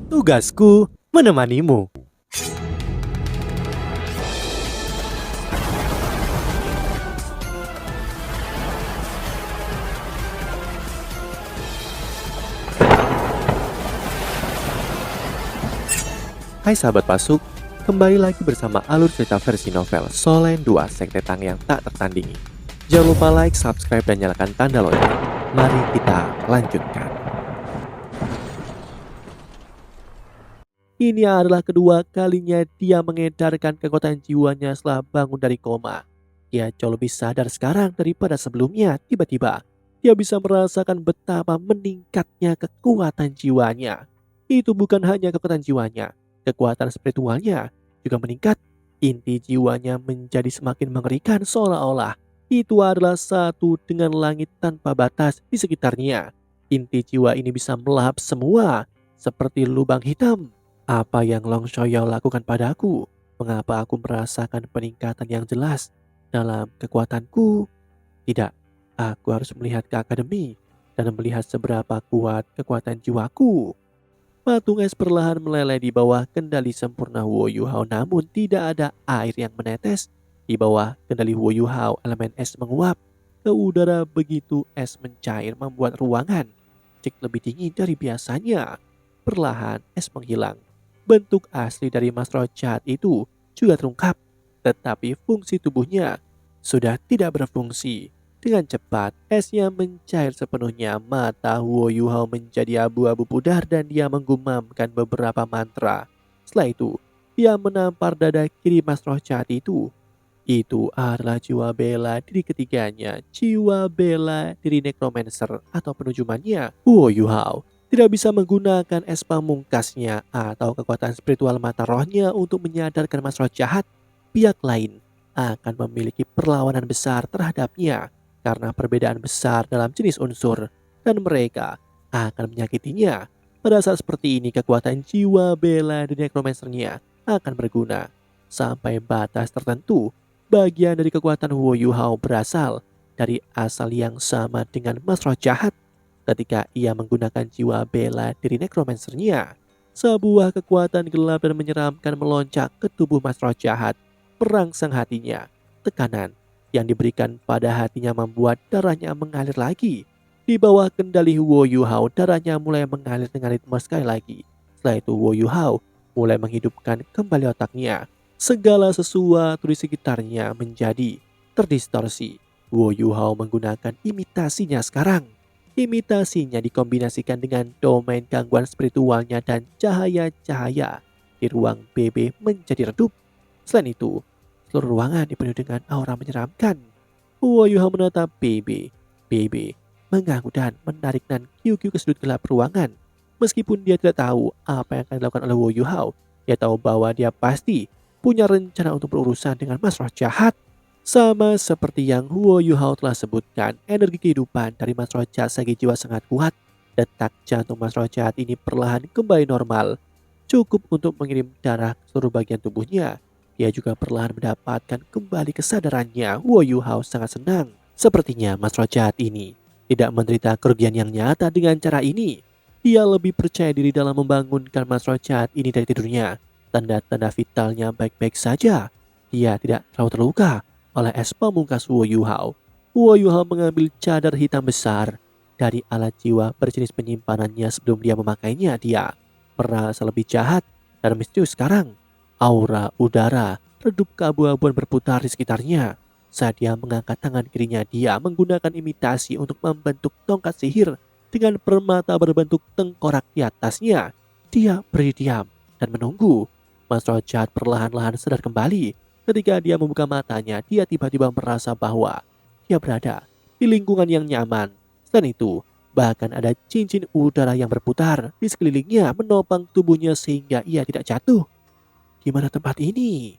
Tugasku menemanimu. Hai sahabat Pasuk, kembali lagi bersama alur cerita versi novel Solen 2 Sekte Tang yang tak tertandingi. Jangan lupa like, subscribe, dan nyalakan tanda lonceng. Mari kita lanjutkan. Ini adalah kedua kalinya dia mengedarkan kekuatan jiwanya setelah bangun dari koma. Dia jauh lebih sadar sekarang daripada sebelumnya. Tiba-tiba, dia bisa merasakan betapa meningkatnya kekuatan jiwanya. Itu bukan hanya kekuatan jiwanya, kekuatan spiritualnya juga meningkat. Inti jiwanya menjadi semakin mengerikan, seolah-olah itu adalah satu dengan langit tanpa batas di sekitarnya. Inti jiwa ini bisa melahap semua, seperti lubang hitam. Apa yang Long Shoyao lakukan padaku? Mengapa aku merasakan peningkatan yang jelas dalam kekuatanku? Tidak, aku harus melihat ke akademi dan melihat seberapa kuat kekuatan jiwaku. Patung es perlahan meleleh di bawah kendali sempurna Wo Yuhao, namun tidak ada air yang menetes. Di bawah kendali Wo Yuhao, elemen es menguap ke udara, begitu es mencair membuat ruangan cek lebih dingin dari biasanya. Perlahan es menghilang. Bentuk asli dari Master Chat itu juga terungkap, tetapi fungsi tubuhnya sudah tidak berfungsi. Dengan cepat, esnya mencair sepenuhnya. Mata Wo Yuhao menjadi abu-abu pudar dan dia menggumamkan beberapa mantra. Setelah itu, dia menampar dada kiri Mas Roh Jahat itu. Itu adalah jiwa bela diri ketiganya, jiwa bela diri necromancer atau penujumannya. Wo Yuhao tidak bisa menggunakan es pamungkasnya atau kekuatan spiritual mata rohnya untuk menyadarkan Mas Roh Jahat. Pihak lain akan memiliki perlawanan besar terhadapnya karena perbedaan besar dalam jenis unsur, dan mereka akan menyakitinya. Pada saat seperti ini, kekuatan jiwa bela diri necromancernya akan berguna. Sampai batas tertentu, bagian dari kekuatan Wo Yuhao berasal dari asal yang sama dengan Mas Roh Jahat. Ketika ia menggunakan jiwa bela diri necromancernya, sebuah kekuatan gelap dan menyeramkan melonjak ke tubuh Mas Roh Jahat, merangsang hatinya. Tekanan yang diberikan pada hatinya membuat darahnya mengalir lagi. Di bawah kendali Wo Yuhao, darahnya mulai mengalir dengan ritme sekali lagi. Setelah itu Wo Yuhao mulai menghidupkan kembali otaknya. Segala sesuatu di sekitarnya menjadi terdistorsi. Wo Yuhao menggunakan imitasinya sekarang. Imitasinya dikombinasikan dengan domain gangguan spiritualnya dan cahaya-cahaya di ruang BB menjadi redup. Selain itu, seluruh ruangan dipenuhi dengan aura menyeramkan. Wo Yuhao menatap BB. BB mengganggu dan menarik Nan Qiu ke sudut gelap ruangan. Meskipun dia tidak tahu apa yang akan dilakukan oleh Wo Yuhao, dia tahu bahwa dia pasti punya rencana untuk berurusan dengan Mas Roh Jahat. Sama seperti yang Wo Yuhao telah sebutkan, energi kehidupan dari Mas Roh Jahat sebagai jiwa sangat kuat. Detak jantung Mas Roh Jahat ini perlahan kembali normal, cukup untuk mengirim darah ke seluruh bagian tubuhnya. Dia juga perlahan mendapatkan kembali kesadarannya. Wo Yuhao sangat senang. Sepertinya Mas Roh Jahat ini tidak menderita kerugian yang nyata dengan cara ini. Dia lebih percaya diri dalam membangunkan Mas Roh Jahat ini dari tidurnya. Tanda-tanda vitalnya baik-baik saja. Dia tidak terlalu terluka oleh es pamungkas Wo Yuhao. Wo Yuhao mengambil cadar hitam besar dari alat jiwa berjenis penyimpanannya sebelum dia memakainya. Dia merasa lebih jahat dan misterius sekarang. Aura udara redup keabu-abuan berputar di sekitarnya. Saat dia mengangkat tangan kirinya, dia menggunakan imitasi untuk membentuk tongkat sihir dengan permata berbentuk tengkorak di atasnya. Dia berdiri diam dan menunggu. Mas Roh Jahat perlahan-lahan sadar kembali. Ketika dia membuka matanya, dia tiba-tiba merasa bahwa dia berada di lingkungan yang nyaman. Selain itu, bahkan ada cincin udara yang berputar di sekelilingnya menopang tubuhnya sehingga ia tidak jatuh. Di mana tempat ini?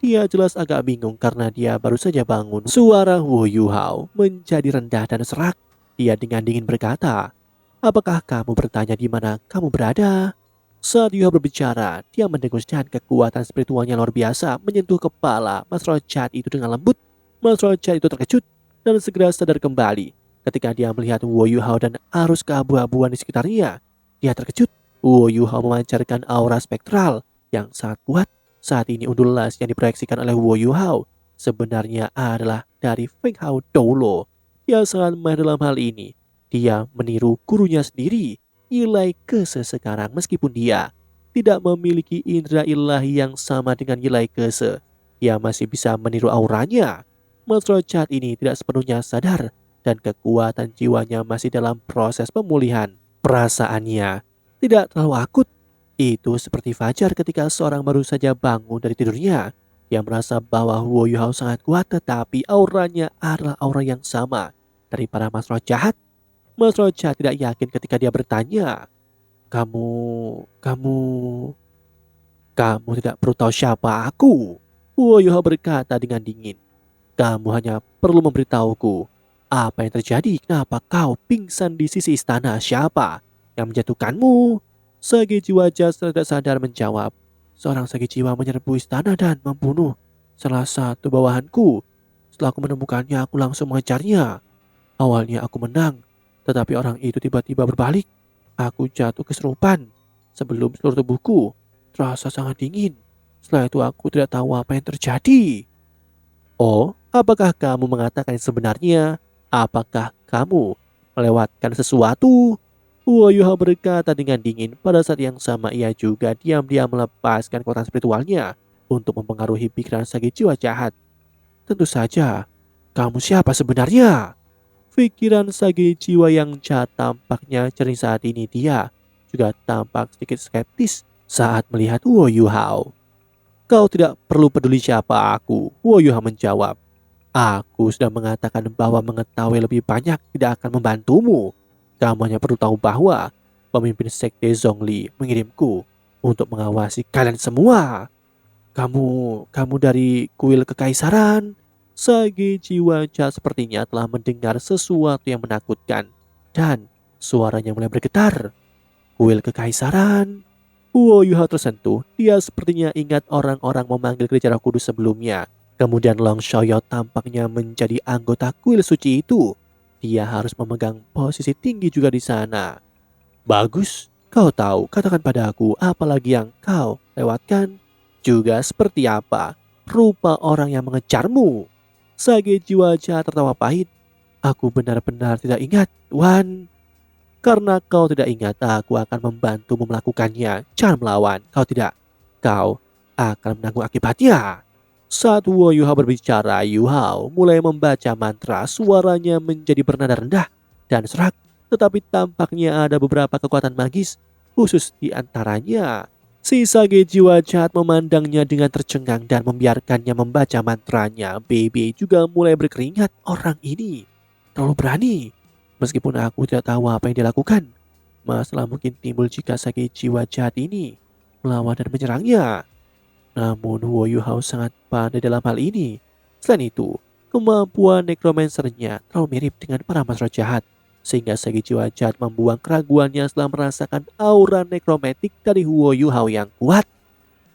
Dia jelas agak bingung karena dia baru saja bangun. Suara Wo Yuhao menjadi rendah dan serak. Dia dengan dingin berkata, "Apakah kamu bertanya di mana kamu berada?" Saat Yuhao berbicara, dia mendenguskan kekuatan spiritualnya luar biasa menyentuh kepala Mas Roh Jahat itu dengan lembut. Mas Roh Jahat itu terkejut dan segera sadar kembali. Ketika dia melihat Wo Yuhao dan arus keabu-abuan di sekitarnya, dia terkejut. Wu Yuhao memancarkan aura spektral yang sangat kuat. Saat ini undul las yang diproyeksikan oleh Wu Yuhao sebenarnya adalah dari Feng Hao Doulo. Dia sangat mahir dalam hal ini. Dia meniru gurunya sendiri, Yilai Kese sekarang meskipun dia tidak memiliki indera ilahi yang sama dengan Yilai Kese. Dia masih bisa meniru auranya. Monstro Chat ini tidak sepenuhnya sadar dan kekuatan jiwanya masih dalam proses pemulihan. Perasaannya tidak terlalu akut. Itu seperti fajar ketika seorang baru saja bangun dari tidurnya. Dia merasa bahwa Wu Yuhao sangat kuat tetapi auranya adalah aura yang sama dari para monstro jahat. Monstro jahat tidak yakin ketika dia bertanya, Kamu, kamu, kamu tidak perlu tahu siapa aku. Wu Yuhao berkata dengan dingin. Kamu hanya perlu memberitahuku apa yang terjadi. Kenapa kau pingsan di sisi istana? Siapa yang menjatuhkanmu? Sage Jiwa Jasra tidak sadar menjawab. Seorang Sage Jiwa menyerbu istana dan membunuh salah satu bawahanku. Setelah aku menemukannya, aku langsung mengejarnya. Awalnya aku menang, tetapi orang itu tiba-tiba berbalik. Aku jatuh kesurupan sebelum seluruh tubuhku terasa sangat dingin. Setelah itu aku tidak tahu apa yang terjadi. Oh, apakah kamu mengatakan yang sebenarnya? Apakah kamu melewatkan sesuatu? Wu Yuhao berkata dengan dingin. Pada saat yang sama ia juga diam-diam melepaskan kekuatan spiritualnya untuk mempengaruhi pikiran Sage Jiwa Jahat. Tentu saja, kamu siapa sebenarnya? Pikiran Sage Jiwa yang jahat tampaknya jernih saat ini. Dia juga tampak sedikit skeptis saat melihat Wu Yuhao. Kau tidak perlu peduli siapa aku, Wu Yuhao menjawab. Aku sudah mengatakan bahwa mengetahui lebih banyak tidak akan membantumu. Kamu hanya perlu tahu bahwa pemimpin sekte Zhongli mengirimku untuk mengawasi kalian semua. Kamu dari kuil kekaisaran. Sage Jiwa Jahat sepertinya telah mendengar sesuatu yang menakutkan dan suaranya mulai bergetar. Kuil kekaisaran. Wu Yuhao tersentuh. Dia sepertinya ingat orang-orang memanggil gereja Roh Kudus sebelumnya. Kemudian Long Xiaoyao tampaknya menjadi anggota kuil suci itu. Dia harus memegang posisi tinggi juga di sana. Bagus, kau tahu, katakan padaku apa lagi yang kau lewatkan. Juga seperti apa rupa orang yang mengejarmu. Sage Jiwa Jahat tertawa pahit. Aku benar-benar tidak ingat, Wan. Karena kau tidak ingat, aku akan membantumu melakukannya. Jangan melawan, kau tidak. Kau akan menanggung akibatnya. Saat Wu Yuhao berbicara, Yuhao mulai membaca mantra. Suaranya menjadi bernada rendah dan serak. Tetapi tampaknya ada beberapa kekuatan magis, khusus di antaranya. Si Sage Jiwa Jahat memandangnya dengan tercengang dan membiarkannya membaca mantranya. Baby juga mulai berkeringat. Orang ini terlalu berani. Meskipun aku tidak tahu apa yang dia lakukan, masalah mungkin timbul jika Sage Jiwa Jahat ini melawan dan menyerangnya. Namun Wu Yuhao sangat pandai dalam hal ini. Selain itu, kemampuan nekromancernya terlalu mirip dengan para monster jahat, sehingga Sage Jiwa Jahat membuang keraguannya setelah merasakan aura nekromantik dari Wu Yuhao yang kuat.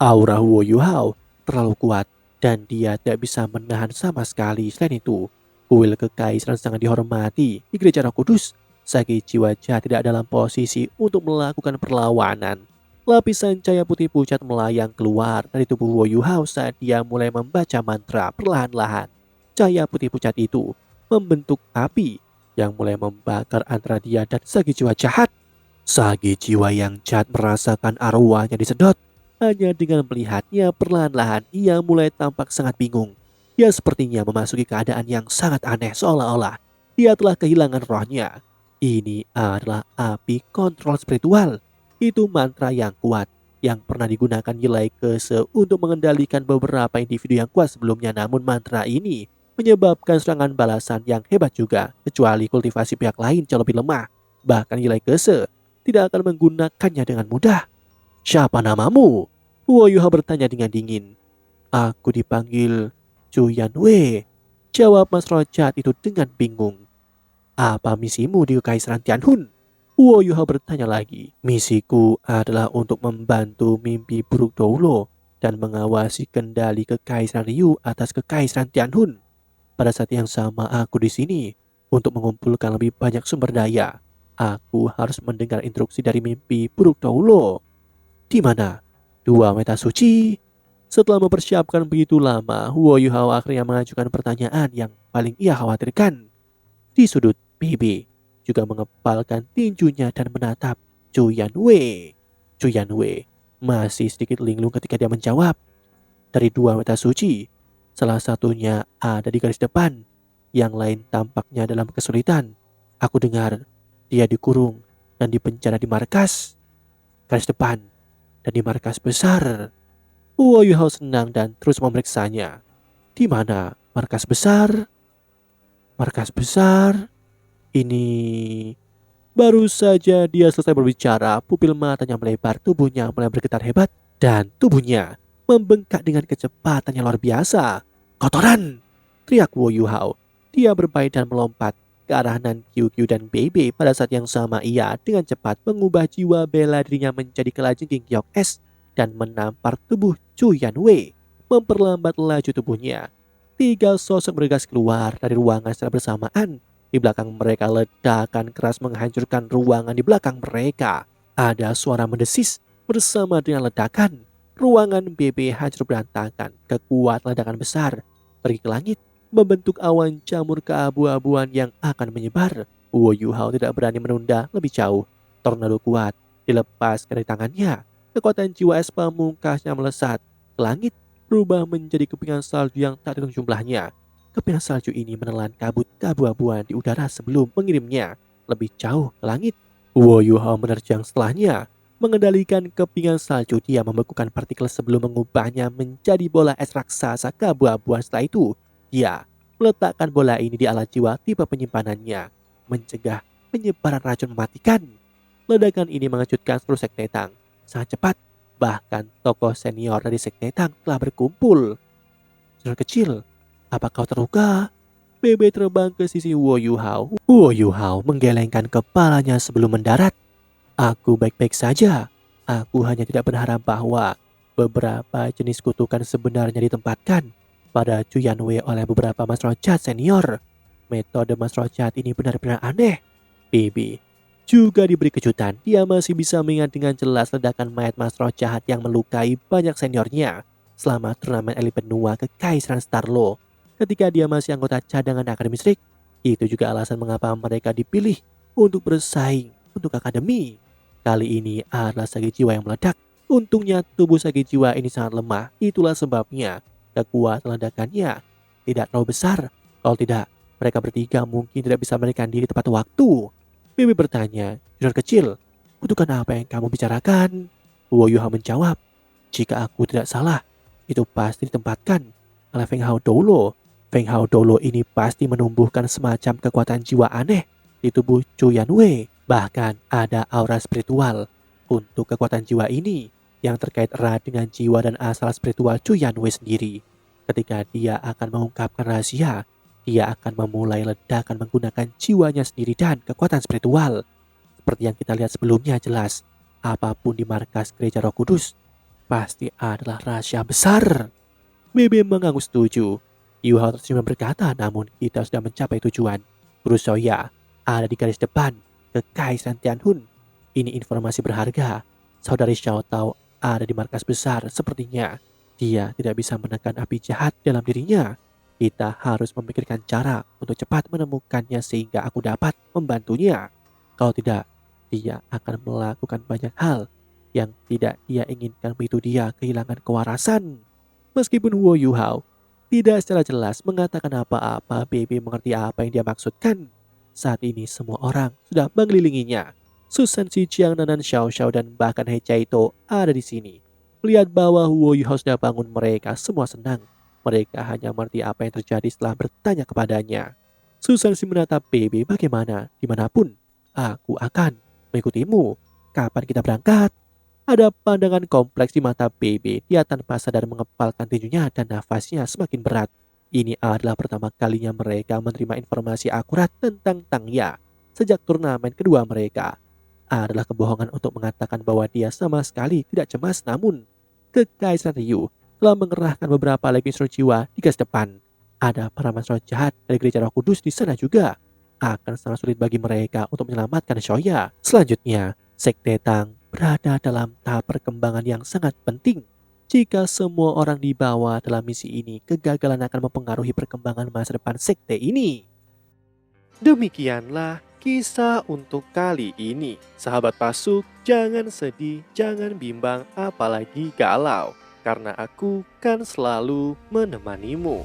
Aura Wu Yuhao terlalu kuat dan dia tidak bisa menahan sama sekali. Selain itu, kuil kekaisaran sangat dihormati di gereja Roh Kudus. Sage Jiwa Jahat tidak dalam posisi untuk melakukan perlawanan. Lapisan cahaya putih pucat melayang keluar dari tubuh Wu Yuhao saat dia mulai membaca mantra perlahan-lahan. Cahaya putih pucat itu membentuk api yang mulai membakar antara dia dan Sage Jiwa Jahat. Sage Jiwa yang jahat merasakan arwahnya disedot. Hanya dengan melihatnya perlahan-lahan ia mulai tampak sangat bingung. Dia sepertinya memasuki keadaan yang sangat aneh, seolah-olah dia telah kehilangan rohnya. Ini adalah api kontrol spiritual. Itu mantra yang kuat yang pernah digunakan Yilai Kese untuk mengendalikan beberapa individu yang kuat sebelumnya. Namun mantra ini menyebabkan serangan balasan yang hebat juga, kecuali kultivasi pihak lain jauh lebih lemah. Bahkan Yilai Kese tidak akan menggunakannya dengan mudah. Siapa namamu? Wu Yuhao bertanya dengan dingin. Aku dipanggil Chu Yanwei, jawab Mas Rojat itu dengan bingung. Apa misimu di Kekaisaran Tianhun? Wu Yuhao bertanya lagi. Misiku adalah untuk membantu mimpi buruk Doulo dan mengawasi kendali Kekaisaran Ryu atas Kekaisaran Tianhun. Pada saat yang sama aku di sini untuk mengumpulkan lebih banyak sumber daya Aku harus mendengar instruksi dari mimpi buruk Doulo. Di mana? Dua meta suci? Setelah mempersiapkan begitu lama, Huo Yuhao akhirnya mengajukan pertanyaan yang paling ia khawatirkan. Di sudut, BB juga mengepalkan tinjunya dan menatap Chu Yanwei. Chu Yanwei masih sedikit linglung ketika dia menjawab. Dari dua meta suci, salah satunya ada di garis depan, yang lain tampaknya dalam kesulitan. Aku dengar dia dikurung dan dipenjara di markas garis depan dan di markas besar. Huo Yuhao senang dan terus memeriksanya. Di mana markas besar? Markas besar? Ini... Baru saja dia selesai berbicara, pupil matanya melebar, tubuhnya mulai bergetar hebat, dan tubuhnya membengkak dengan kecepatan yang luar biasa. Kotoran! Teriak Wo Yuhao. Dia berbaik dan melompat ke arah Nan QQ dan Bebe. Pada saat yang sama ia dengan cepat mengubah jiwa bela dirinya menjadi kelajengking Giok S dan menampar tubuh Chu Yanwei, memperlambat laju tubuhnya. Tiga sosok bergegas keluar dari ruangan secara bersamaan. Di belakang mereka ledakan keras menghancurkan ruangan di belakang mereka. Ada suara mendesis bersama dengan ledakan. Ruangan BB hancur berantakan. Kekuatan ledakan besar pergi ke langit, membentuk awan jamur keabu-abuan yang akan menyebar. Wo Yuhao tidak berani menunda lebih jauh. Tornado kuat dilepas dari tangannya. Kekuatan jiwa es pamungkasnya melesat ke langit, berubah menjadi kepingan salju yang tak terhitung jumlahnya. Kepingan salju ini menelan kabut keabu-abuan di udara sebelum mengirimnya lebih jauh ke langit. Wo Yuhao menerjang setelahnya. Mengendalikan kepingan salju, dia membekukan partikel sebelum mengubahnya menjadi bola es raksasa keabu-abuan. Setelah itu, dia meletakkan bola ini di alat jiwa tipe penyimpanannya, mencegah penyebaran racun mematikan. Ledakan ini mengejutkan seluruh sekte Tang. Sangat cepat, bahkan tokoh senior dari sekte Tang telah berkumpul. Saudara kecil, apa kau terluka? Bebe terbang ke sisi Wo Yuhao. Wo Yuhao menggelengkan kepalanya sebelum mendarat. Aku baik-baik saja. Aku hanya tidak berharap bahwa beberapa jenis kutukan sebenarnya ditempatkan pada Chu Yanwei oleh beberapa Mas Rojat senior. Metode Mas Rojat ini benar-benar aneh. Bebe juga diberi kejutan. Dia masih bisa mengingat dengan jelas ledakan mayat Mas Rojat yang melukai banyak seniornya selama turnamen elit benua Kekaisaran Starlo. Ketika dia masih anggota cadangan Akademi Strik, itu juga alasan mengapa mereka dipilih untuk bersaing untuk akademi. Kali ini adalah Sage Jiwa yang meledak. Untungnya tubuh Sage Jiwa ini sangat lemah. Itulah sebabnya kekuatan ledakannya tidak terlalu besar. Kalau tidak, mereka bertiga mungkin tidak bisa melarikan diri tepat waktu. Bibi bertanya, junior kecil, kutukan apa yang kamu bicarakan? Wo Yuhao menjawab, jika aku tidak salah, itu pasti ditempatkan oleh Feng Hao Doulo. Feng Hao Doulo ini pasti menumbuhkan semacam kekuatan jiwa aneh di tubuh Chu Yanwei. Bahkan ada aura spiritual untuk kekuatan jiwa ini yang terkait erat dengan jiwa dan asal spiritual Chu Yanwei sendiri. Ketika dia akan mengungkapkan rahasia, dia akan memulai ledakan menggunakan jiwanya sendiri dan kekuatan spiritual. Seperti yang kita lihat sebelumnya jelas, apapun di markas gereja Roh Kudus pasti adalah rahasia besar. Bebe mengangguk setuju. Yuhao tersenyum berkata, namun kita sudah mencapai tujuan. Guru Soya ada di garis depan Kekaisaran Tianhun. Ini informasi berharga. Saudari Xiao Tao ada di markas besar. Sepertinya dia tidak bisa menekan api jahat dalam dirinya. Kita harus memikirkan cara untuk cepat menemukannya sehingga aku dapat membantunya. Kalau tidak, dia akan melakukan banyak hal yang tidak dia inginkan, begitu dia kehilangan kewarasan. Meskipun Wo Yuhao tidak secara jelas mengatakan apa-apa, Bebe mengerti apa yang dia maksudkan. Saat ini semua orang sudah mengelilinginya. Susan Xijiang, Nanan Xiao Xiao dan bahkan He Chaito ada di sini. Melihat bahwa Wo Yuhao sudah bangun, mereka semua senang. Mereka hanya mengerti apa yang terjadi setelah bertanya kepadanya. Susan Si menatap Bebe, bagaimana, dimanapun, aku akan mengikutimu. Kapan kita berangkat? Ada pandangan kompleks di mata Bebe. Dia tanpa sadar mengepalkan tinjunya dan nafasnya semakin berat. Ini adalah pertama kalinya mereka menerima informasi akurat tentang Tang Ya. Sejak turnamen kedua mereka adalah kebohongan untuk mengatakan bahwa dia sama sekali tidak cemas. Namun, Kekaisaran Ryu telah mengerahkan beberapa lagi unsur jiwa di garis depan. Ada para Mas Roh jahat dari gereja Roh Kudus di sana juga. akan sangat sulit bagi mereka untuk menyelamatkan Shoya. Selanjutnya, Sekte Tang berada dalam tahap perkembangan yang sangat penting. Jika semua orang dibawa dalam misi ini, kegagalan akan mempengaruhi perkembangan masa depan sekte ini. Demikianlah kisah untuk kali ini. Sahabat Pasuk, jangan sedih, jangan bimbang, apalagi galau. Karena aku kan selalu menemanimu.